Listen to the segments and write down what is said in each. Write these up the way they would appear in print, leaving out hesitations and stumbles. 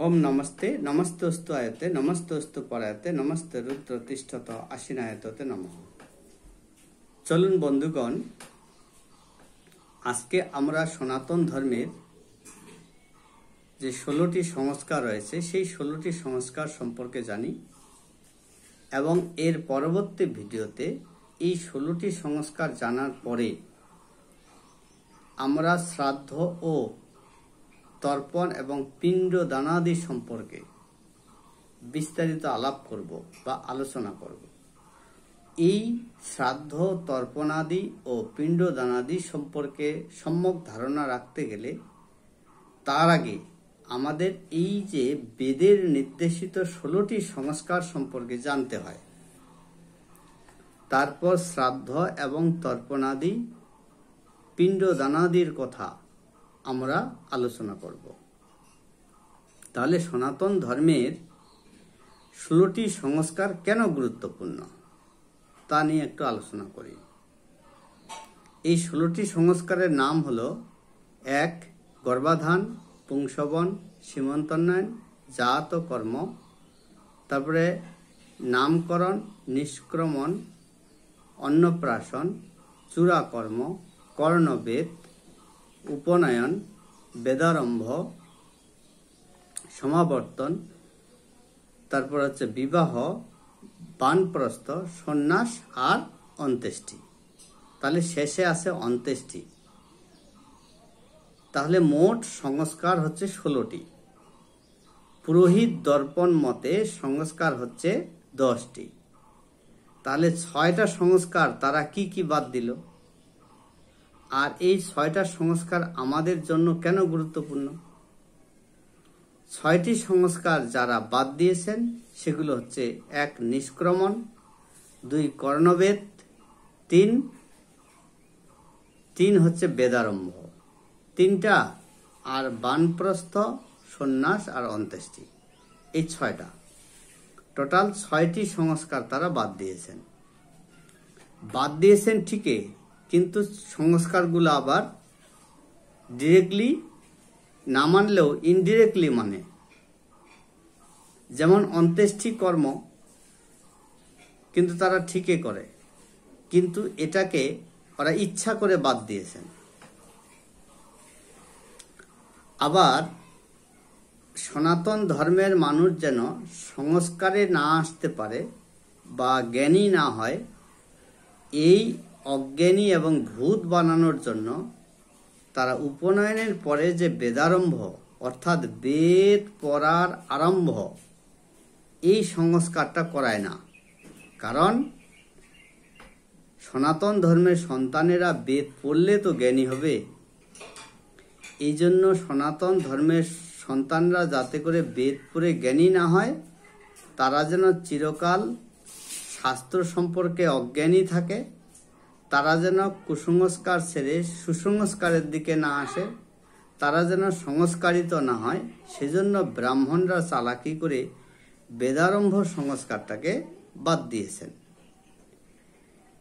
ओम नमस्ते नमस्तोस्तु आयते नमस्तोस्तु परायते नमस्ते रुद्र तिष्ठत आशीनायते नमः। चलुन बंधुगण, आज के आमरा सनातन धर्मेर जे 16टी संस्कार रयेछे सेई 16टी संस्कार सम्पर्के जानी एवं एर परवर्ती भिडियोते এই 16টি संस्कार जानार परे आमरा श्राद्ध ओ तर्पण एवं पिंड दानादि सम्पर्के विस्तारित आलाप करब बा आलोचना करब। এই श्राद्ध तर्पणादि ओ पिंड दानादि सम्पर्के सम्यक धारणा राखते गेले तार आगे आमादेर এই যে বেদের নির্দেশিত 16টি संस्कार सम्पर्के जानते হয়। तारपर श्राद्ध एवं तर्पणादि पिंड दानादिर कथा आमरा आलोचना करब। ताहले सनातन धर्मेर 16टी संस्कार केन गुरुत्वपूर्ण ता निये एकटु आलोचना करी। এই 16টি संस्कारेर नाम हलो 1 गर्भाधान, पुंसवन, सीमन्तोन्नयन, जात कर्म, तारपरे नामकरण, निष्क्रमण, अन्नप्राशन, चूड़ाकर्म, कर्णवेद, उपनयन, वेदारम्भ, समावर्तन, तारपर हच्छे विवाह, बानप्रस्थ, सन्यास और अन्त्येष्टि। ताहले शेषे आछे अन्त्येष्टि। ताहले मोट संस्कार हच्छे 16टी। पुरोहित दर्पण मते संस्कार हच्छे 10टी। ताहले 6टा संस्कार तारा की बाद दिल और এই 6টা संस्कार आमादेर जन्य केन गुरुत्वपूर्ण। 6টি संस्कार जारा बाद दिएছেন সেগুলো হচ্ছে 1 निष्क्रमण, 2 कर्णवेद, 3 হচ্ছে বেদারম্ভ, 3টা আর বানপ্রস্থ, সন্ন্যাস আর অন্ত্যেষ্টি। এই 6টা টোটাল 6টি সংস্কার তারা বাদ দিয়েছেন ঠিকই, কিন্তু সংস্কারগুলো আবার ডিরেক্টলি না মানলেও ইনডিরেক্টলি মানে। যেমন অন্ত্যেষ্টি কর্ম কিন্তু তারা ঠিকই করে, কিন্তু এটাকে ওরা ইচ্ছা করে বাদ দিয়েছেন। আবার সনাতন ধর্মের মানুষ যেন সংস্কারে না আসতে পারে বা জ্ঞানী না হয়, এই অজ্ঞানী এবং ভূত বানানোর জন্য তারা উপনয়নের পরে যে বেদারম্ভ অর্থাৎ বেদ পড়ার আরম্ভ এই সংস্কারটা করায় না। কারণ সনাতন ধর্মের সন্তানেরা বেদ পড়লে তো জ্ঞানী হবে। এই জন্য সনাতন ধর্মের সন্তানরা যাতে করে বেদ পড়ে জ্ঞানী না হয়, তারা যেন চিরকাল শাস্ত্র সম্পর্কে অজ্ঞানী থাকে, তারা যেন কুসংস্কার ছেড়ে সুসংস্কারের দিকে না আসে, তারা যেন সংস্কারিত না হয়, সেজন্য ব্রাহ্মণরা চালাকি করে বেদারম্ভ সংস্কারটাকে বাদ দিয়েছেন।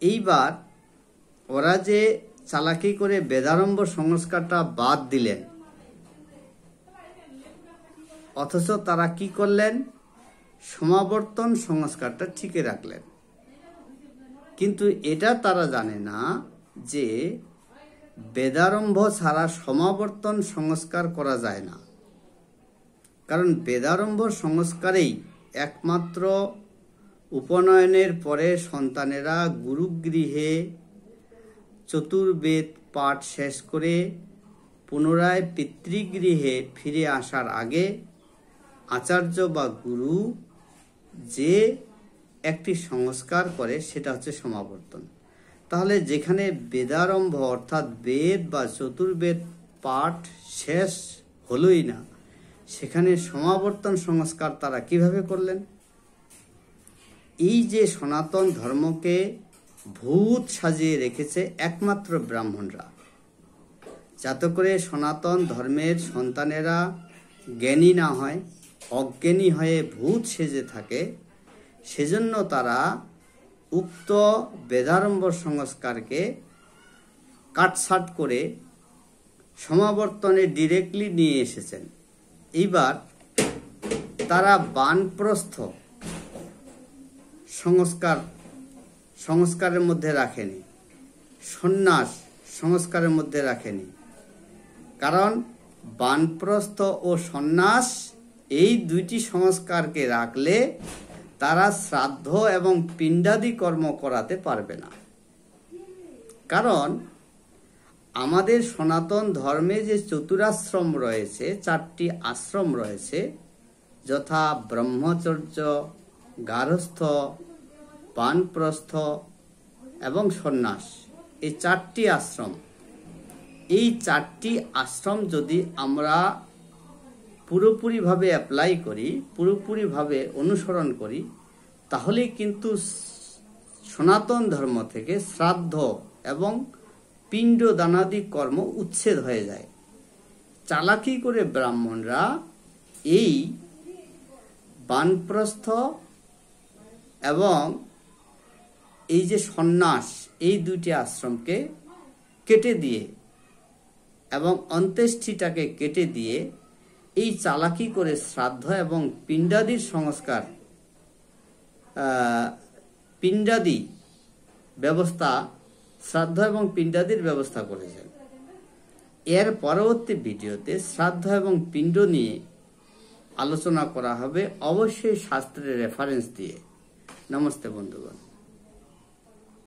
এইবার ওরা যে চালাকি করে বেদারম্ভ সংস্কারটা বাদ দিলেন, অথচ তারা কি করলেন, সমাবর্তন সংস্কারটা ঠিকই রাখলেন। কিন্তু এটা তারা জানে না যে বেদারম্ভ ছাড়া সমাবর্তন সংস্কার করা যায় না। কারণ বেদারম্ভ সংস্কারেই একমাত্র উপনয়নের পরে সন্তানেরা গুরুগৃহে চতুর্বেদ পাঠ শেষ করে পুনরায় পিতৃগৃহে ফিরে আসার আগে আচার্য বা গুরু যে একটি সংস্কার করে সেটা হচ্ছে সমাবর্তন। তাহলে যেখানে বেদারম্ভ অর্থাৎ বেদ বা চতুর্বেদ পাঠ শেষ হলোই না, সেখানে সমাবর্তন সংস্কার তারা কিভাবে করলেন? এই যে সনাতন ধর্মকে ভূত সাজিয়ে রেখেছে একমাত্র ব্রাহ্মণরা, যাতে করে সনাতন ধর্মের সন্তানেরা জ্ঞানী না হয়, অজ্ঞানী হয়ে ভূত সেজে থাকে, সেজন্য তারা উক্ত বেদারম্ভ সংস্কারকে কাটছাট করে সমাবর্তনে ডিরেক্টলি নিয়ে এসেছেন। এইবার তারা বানপ্রস্থ সংস্কারের মধ্যে রাখেনি, সন্ন্যাস সংস্কারের মধ্যে রাখেনি। কারণ বানপ্রস্থ ও সন্ন্যাস এই দুইটি সংস্কারকে রাখলে তারা শ্রাদ্ধ এবং পিণ্ডাদি কর্ম করাতে পারবে না। কারণ আমাদের সনাতন ধর্মে যে চতুরাশ্রম রয়েছে, 4টি আশ্রম রয়েছে, যথা ব্রহ্মচর্য, গার্হস্থ, বানপ্রস্থ এবং সন্ন্যাস, এই 4টি আশ্রম, এই 4টি আশ্রম যদি আমরা পুরোপুরিভাবে অ্যাপ্লাই করি, পুরোপুরিভাবে অনুসরণ করি, তাহলে কিন্তু সনাতন ধর্ম থেকে শ্রাদ্ধ এবং পিণ্ডদানাদি কর্ম উচ্ছেদ হয়ে যায়। চালাকি করে ব্রাহ্মণরা এই বানপ্রস্থ এবং এই যে সন্ন্যাস, এই দুইটি আশ্রমকে কেটে দিয়ে এবং অন্ত্যেষ্টিটাকে কেটে দিয়ে এই চালাকি করে শ্রাদ্ধ এবং পিণ্ডাদির সংস্কার, পিণ্ডাদি ব্যবস্থা, শ্রাদ্ধ এবং পিণ্ডাদির ব্যবস্থা করেছেন। এর পরবর্তী ভিডিওতে শ্রাদ্ধ এবং পিণ্ড নিয়ে আলোচনা করা হবে, অবশ্যই শাস্ত্রের রেফারেন্স দিয়ে। নমস্তে বন্ধুগণ।